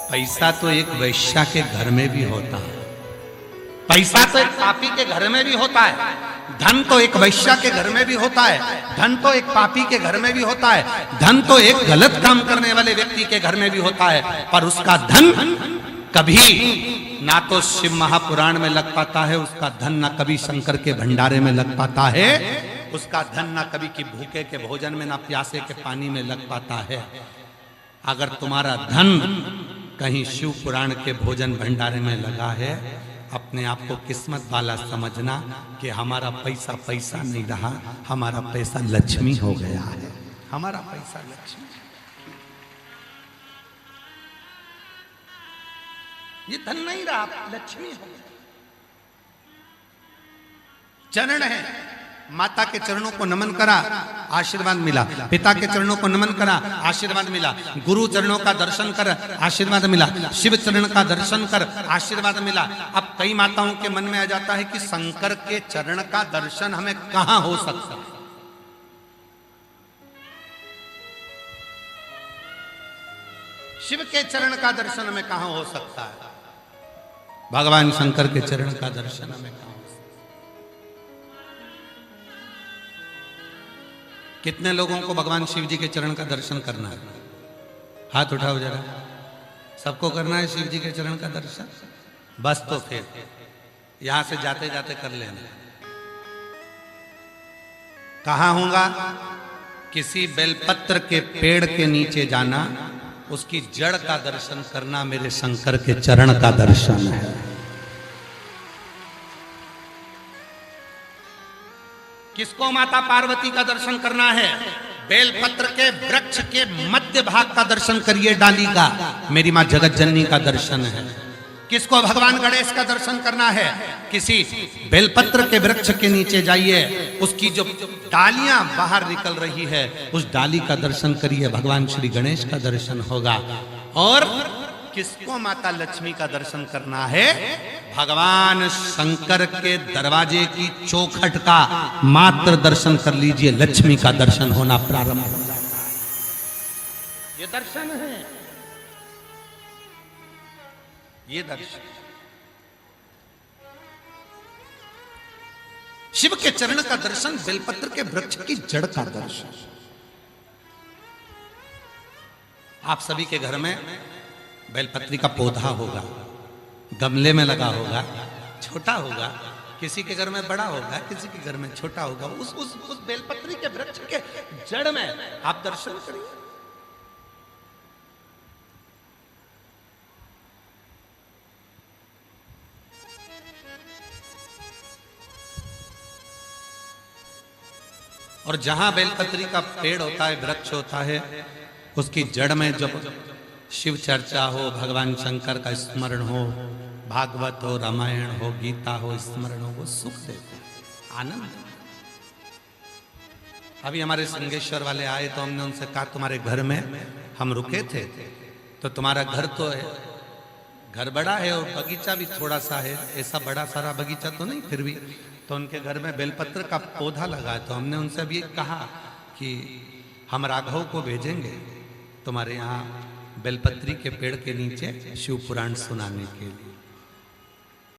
पैसा तो एक वैश्या के घर में भी होता है, पैसा तो एक पापी के घर में भी होता है, धन तो एक वैश्या के घर में भी होता है, धन तो एक पापी के घर में भी होता है, धन तो एक गलत काम करने वाले व्यक्ति के घर में भी होता है। पर उसका धन कभी ना तो शिव महापुराण में लग पाता है, उसका धन ना कभी शंकर के भंडारे में लग पाता है, उसका धन ना कभी की भूखे के भोजन में ना प्यासे के पानी में लग पाता है। अगर तुम्हारा धन कहीं शिव पुराण के भोजन भंडारे में लगा है, अपने आप को किस्मत वाला समझना कि हमारा पैसा पैसा नहीं रहा, हमारा पैसा लक्ष्मी हो गया है, हमारा पैसा लक्ष्मी। ये धन नहीं रहा, लक्ष्मी हो गया। चरण है, माता के चरणों को नमन करा, आशीर्वाद मिला, पिता के चरणों को नमन करा, आशीर्वाद मिला, गुरु चरणों का दर्शन कर, आशीर्वाद मिला, शिव चरण का दर्शन कर, आशीर्वाद मिला। अब कई माताओं के मन में आ जाता है कि शंकर के चरण का दर्शन हमें कहां हो सकता है। शिव के चरण का दर्शन हमें कहां हो सकता है, भगवान शंकर के चरण का दर्शन हमें कहां। कितने लोगों को भगवान शिव जी के चरण का दर्शन करना है? हाथ उठाओ जरा। सबको करना है शिव जी के चरण का दर्शन? बस तो फिर यहां से जाते जाते कर लेना। कहां होगा? किसी बेलपत्र के पेड़ के नीचे जाना, उसकी जड़ का दर्शन करना मेरे शंकर के चरण का दर्शन है। किसको माता पार्वती का दर्शन करना है? बेलपत्र के वृक्ष के मध्य भाग का दर्शन करिए, डाली का, मेरी मां जगत जननी का दर्शन है। किसको भगवान गणेश का दर्शन करना है? किसी बेलपत्र के वृक्ष के नीचे जाइए, उसकी जो डालियां बाहर निकल रही है उस डाली का दर्शन करिए, भगवान श्री गणेश का दर्शन होगा। और किसको माता लक्ष्मी का दर्शन करना है? भगवान शंकर के दरवाजे की चौखट का मात्र दर्शन कर लीजिए, लक्ष्मी का दर्शन होना प्रारंभ हो जाता है। ये दर्शन है, ये दर्शन। शिव के चरण का दर्शन, बेलपत्र के वृक्ष की जड़ का दर्शन। आप सभी के घर में बेलपत्री का पौधा होगा, गमले में लगा होगा, छोटा होगा, किसी के घर में बड़ा होगा, किसी के घर में छोटा होगा। उस बेलपत्री के वृक्ष के जड़ में आप दर्शन करिए। और जहां बेलपत्री का पेड़ होता है, वृक्ष होता है, उसकी जड़ में जब शिव चर्चा हो, भगवान शंकर का स्मरण हो, भागवत हो, रामायण हो, गीता हो, स्मरण हो, वो सुख देते, आनंद। अभी हमारे संगेश्वर वाले आए तो हमने उनसे कहा तुम्हारे घर में हम रुके थे, तो तुम्हारा घर तो है, घर बड़ा है और बगीचा भी थोड़ा सा है, ऐसा बड़ा सारा बगीचा तो नहीं, फिर भी तो उनके घर में बेलपत्र का पौधा लगा है। तो हमने उनसे अभी कहा कि हम राघव को भेजेंगे तुम्हारे यहाँ बेलपत्री के पेड़ के नीचे शिव पुराण सुनाने के लिए।